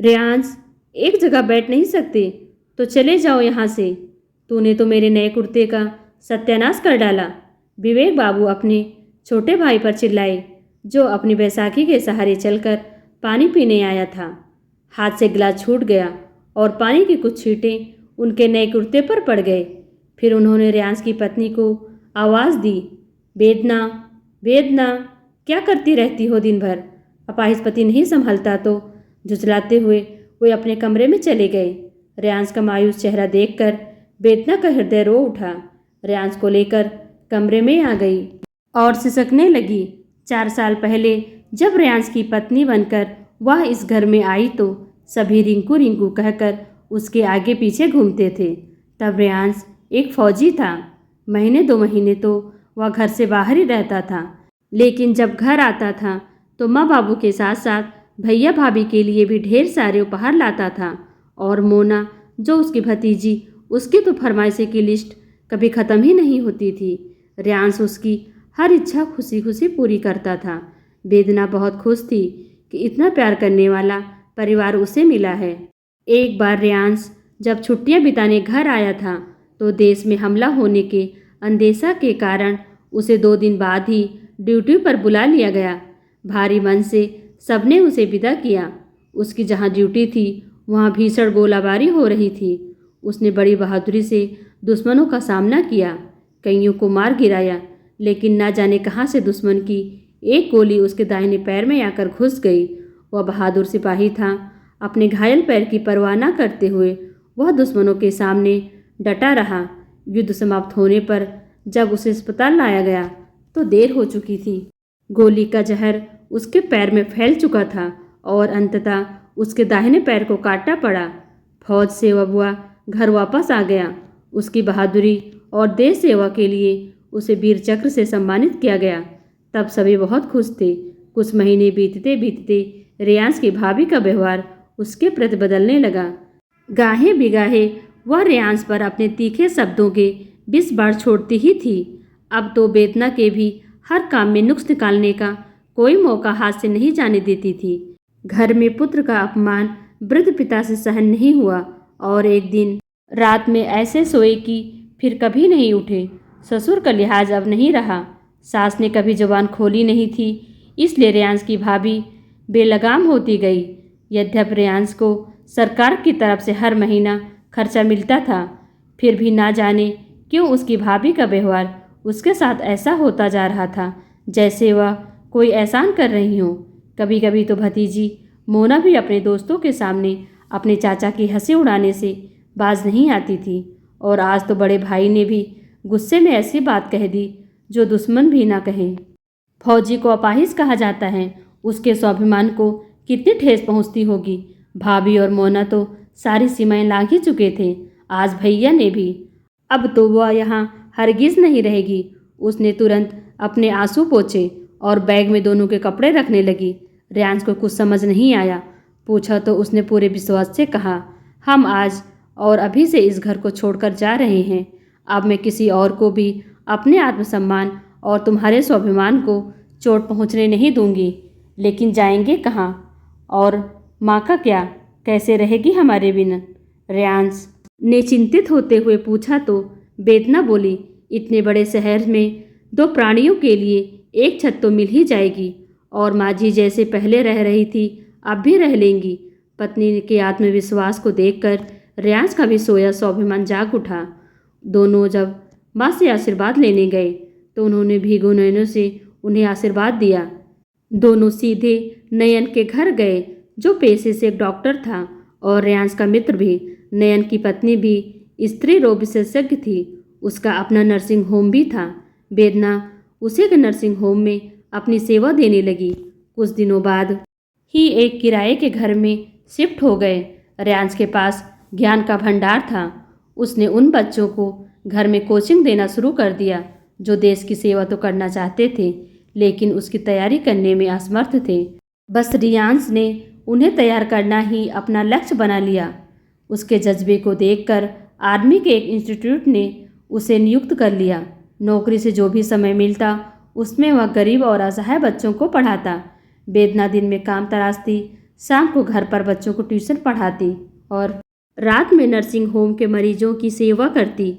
रेयांश, एक जगह बैठ नहीं सकते तो चले जाओ यहाँ से। तूने तो मेरे नए कुर्ते का सत्यानाश कर डाला। विवेक बाबू अपने छोटे भाई पर चिल्लाए, जो अपनी बैसाखी के सहारे चलकर पानी पीने आया था। हाथ से गिलास छूट गया और पानी की कुछ छींटें उनके नए कुर्ते पर पड़ गए। फिर उन्होंने रेयांश की पत्नी को आवाज़ दी, वेदना, वेदना, क्या करती रहती हो दिन भर? अपाहिज पति नहीं संभलता तो? झुंझलाते हुए वे अपने कमरे में चले गए। रेयांश का मायूस चेहरा देखकर वेदना का हृदय रो उठा। रेयांश को लेकर कमरे में आ गई और सिसकने लगी। 4 साल पहले जब रेयांश की पत्नी बनकर वह इस घर में आई तो सभी रिंकू रिंकू कहकर उसके आगे पीछे घूमते थे। तब रेयांश एक फौजी था। महीने 2 महीने तो वह घर से बाहर ही रहता था, लेकिन जब घर आता था तो माँ बाबू के साथ साथ भैया भाभी के लिए भी ढेर सारे उपहार लाता था। और मोना, जो उसकी भतीजी, उसकी तो फरमाइशें की लिस्ट कभी ख़त्म ही नहीं होती थी। रेयांश उसकी हर इच्छा खुशी खुशी पूरी करता था। वेदना बहुत खुश थी कि इतना प्यार करने वाला परिवार उसे मिला है। एक बार रेयांश जब छुट्टियां बिताने घर आया था तो देश में हमला होने के अंदेशा के कारण उसे 2 दिन बाद ही ड्यूटी पर बुला लिया गया। भारी मन से सबने उसे विदा किया। उसकी जहां ड्यूटी थी वहां भीषण गोलाबारी हो रही थी। उसने बड़ी बहादुरी से दुश्मनों का सामना किया, कईयों को मार गिराया, लेकिन ना जाने कहां से दुश्मन की एक गोली उसके दाहिने पैर में आकर घुस गई। वह बहादुर सिपाही था। अपने घायल पैर की परवाह न करते हुए वह दुश्मनों के सामने डटा रहा। युद्ध समाप्त होने पर जब उसे अस्पताल लाया गया तो देर हो चुकी थी। गोली का जहर उसके पैर में फैल चुका था और अंततः उसके दाहिने पैर को काटना पड़ा। फौज से वह घर वापस आ गया। उसकी बहादुरी और देश सेवा के लिए उसे वीर चक्र से सम्मानित किया गया। तब सभी बहुत खुश थे। कुछ महीने बीतते बीतते रेयांश की भाभी का व्यवहार उसके प्रति बदलने लगा। गाहे बिगाहे वह रेयांश पर अपने तीखे शब्दों के 20 बार छोड़ती ही थी। अब तो वेदना के भी हर काम में नुक्स निकालने का कोई मौका हाथ से नहीं जाने देती थी। घर में पुत्र का अपमान वृद्ध पिता से सहन नहीं हुआ और एक दिन रात में ऐसे सोए कि फिर कभी नहीं उठे। ससुर का लिहाज अब नहीं रहा। सास ने कभी जुबान खोली नहीं थी, इसलिए रेयांश की भाभी बेलगाम होती गई। यद्यपि रेयांश को सरकार की तरफ से हर महीना खर्चा मिलता था, फिर भी ना जाने क्यों उसकी भाभी का व्यवहार उसके साथ ऐसा होता जा रहा था जैसे वह कोई एहसान कर रही हो। कभी कभी तो भतीजी मोना भी अपने दोस्तों के सामने अपने चाचा की हंसी उड़ाने से बाज नहीं आती थी। और आज तो बड़े भाई ने भी गुस्से में ऐसी बात कह दी जो दुश्मन भी ना कहे। फौजी को अपाहिज कहा जाता है, उसके स्वाभिमान को कितनी ठेस पहुंचती होगी। भाभी और मोना तो सारी सीमाएं लांघ ही चुके थे। आज भैया ने भी। अब तो वह यहाँ हरगिज नहीं रहेगी। उसने तुरंत अपने आंसू पोंछे और बैग में दोनों के कपड़े रखने लगी। रेयांश को कुछ समझ नहीं आया। पूछा तो उसने पूरे विश्वास से कहा, हम आज और अभी से इस घर को छोड़कर जा रहे हैं। अब मैं किसी और को भी अपने आत्मसम्मान और तुम्हारे स्वाभिमान को चोट पहुंचने नहीं दूंगी। लेकिन जाएंगे कहाँ? और माँ का क्या? कैसे रहेगी हमारे बिना? रेयांश ने चिंतित होते हुए पूछा तो वेदना बोली, इतने बड़े शहर में 2 प्राणियों के लिए एक छत तो मिल ही जाएगी। और माँ जी जैसे पहले रह रही थी अब भी रह लेंगी। पत्नी के आत्मविश्वास को देखकर रेयांश का भी सोया स्वाभिमान जाग उठा। दोनों जब माँ से आशीर्वाद लेने गए तो उन्होंने भीगो नयनों से उन्हें आशीर्वाद दिया। दोनों सीधे नयन के घर गए, जो पेशे से एक डॉक्टर था और रेयांश का मित्र भी। नयन की पत्नी भी स्त्री रोग विशेषज्ञ थी। उसका अपना नर्सिंग होम भी था। वेदना उसी के नर्सिंग होम में अपनी सेवा देने लगी। कुछ दिनों बाद ही एक किराए के घर में शिफ्ट हो गए। रेयांश के पास ज्ञान का भंडार था। उसने उन बच्चों को घर में कोचिंग देना शुरू कर दिया जो देश की सेवा तो करना चाहते थे, लेकिन उसकी तैयारी करने में असमर्थ थे। बस रेयांश ने उन्हें तैयार करना ही अपना लक्ष्य बना लिया। उसके जज्बे को देखकर आर्मी के एक इंस्टीट्यूट ने उसे नियुक्त कर लिया। नौकरी से जो भी समय मिलता उसमें वह गरीब और असहाय बच्चों को पढ़ाता। वेदना दिन में काम तराशती, शाम को घर पर बच्चों को ट्यूशन पढ़ाती और रात में नर्सिंग होम के मरीजों की सेवा करती।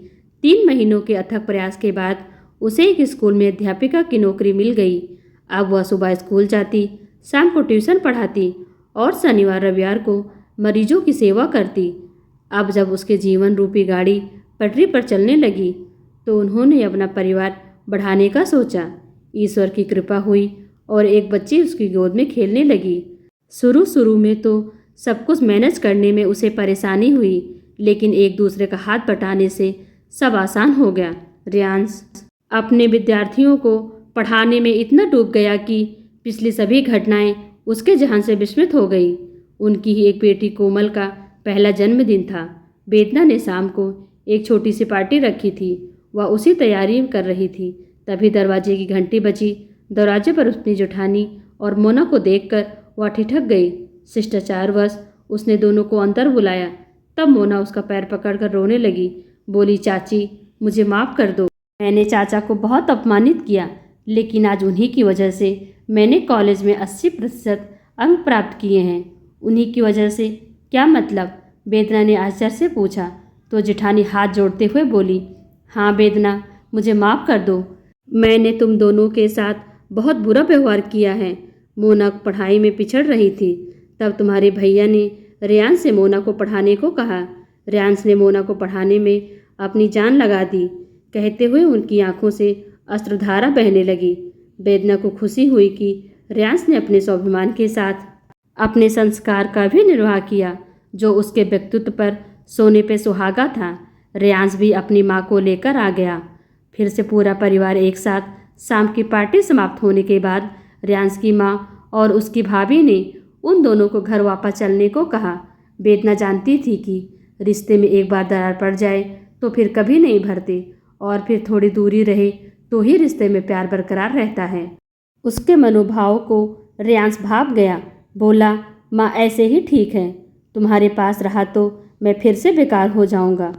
3 महीनों के अथक प्रयास के बाद उसे एक स्कूल में अध्यापिका की नौकरी मिल गई। अब वह सुबह स्कूल जाती, शाम को ट्यूशन पढ़ाती और शनिवार रविवार को मरीजों की सेवा करती। अब जब उसके जीवन रूपी गाड़ी पटरी पर चलने लगी तो उन्होंने अपना परिवार बढ़ाने का सोचा। ईश्वर की कृपा हुई और एक बच्ची उसकी गोद में खेलने लगी। शुरू में तो सब कुछ मैनेज करने में उसे परेशानी हुई, लेकिन एक दूसरे का हाथ बटाने से सब आसान हो गया। रियांश अपने विद्यार्थियों को पढ़ाने में इतना डूब गया कि पिछली सभी घटनाएं उसके जहान से विस्मित हो गई। उनकी ही एक बेटी कोमल का पहला जन्मदिन था। वेदना ने शाम को एक छोटी सी पार्टी रखी थी। वह उसी तैयारी कर रही थी, तभी दरवाजे की घंटी बजी। दरवाजे पर उसने जेठानी और मोना को देखकर वह ठिठक गई। शिष्टाचारवश उसने दोनों को अंदर बुलाया। तब मोना उसका पैर पकड़कर रोने लगी। बोली, चाची मुझे माफ़ कर दो। मैंने चाचा को बहुत अपमानित किया, लेकिन आज उन्हीं की वजह से मैंने कॉलेज में 80% अंक प्राप्त किए हैं। उन्हीं की वजह से? क्या मतलब? वेदना ने आश्चर्य से पूछा। तो जेठानी हाथ जोड़ते हुए बोली, हाँ वेदना, मुझे माफ़ कर दो। मैंने तुम दोनों के साथ बहुत बुरा व्यवहार किया है। मोना पढ़ाई में पिछड़ रही थी। तब तुम्हारे भैया ने रियांश से मोना को पढ़ाने को कहा। रियांश ने मोना को पढ़ाने में अपनी जान लगा दी। कहते हुए उनकी आंखों से अश्रुधारा बहने लगी। वेदना को खुशी हुई कि रियांश ने अपने स्वाभिमान के साथ अपने संस्कार का भी निर्वाह किया, जो उसके व्यक्तित्व पर सोने पे सुहागा था। रियांश भी अपनी माँ को लेकर आ गया। फिर से पूरा परिवार एक साथ। शाम की पार्टी समाप्त होने के बाद रियांश की माँ और उसकी भाभी ने उन दोनों को घर वापस चलने को कहा। वेदना जानती थी कि रिश्ते में एक बार दरार पड़ जाए तो फिर कभी नहीं भरते, और फिर थोड़ी दूरी रहे तो ही रिश्ते में प्यार बरकरार रहता है। उसके मनोभाव को रियांश भाप गया। बोला, माँ ऐसे ही ठीक है, तुम्हारे पास रहा तो मैं फिर से बेकार हो जाऊंगा।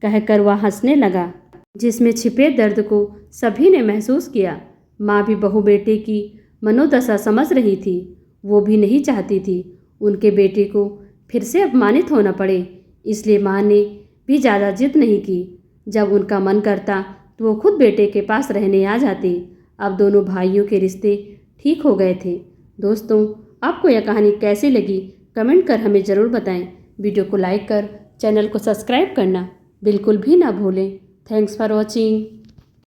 कहकर वह हंसने लगा, जिसमें छिपे दर्द को सभी ने महसूस किया। माँ भी बहू बेटे की मनोदशा समझ रही थी। वो भी नहीं चाहती थी उनके बेटे को फिर से अपमानित होना पड़े, इसलिए माँ ने भी ज़्यादा जिद नहीं की। जब उनका मन करता तो वो खुद बेटे के पास रहने आ जाती। अब दोनों भाइयों के रिश्ते ठीक हो गए थे। दोस्तों, आपको यह कहानी कैसी लगी कमेंट कर हमें ज़रूर बताएं। वीडियो को लाइक कर चैनल को सब्सक्राइब करना बिल्कुल भी ना भूलें। Thanks for watching.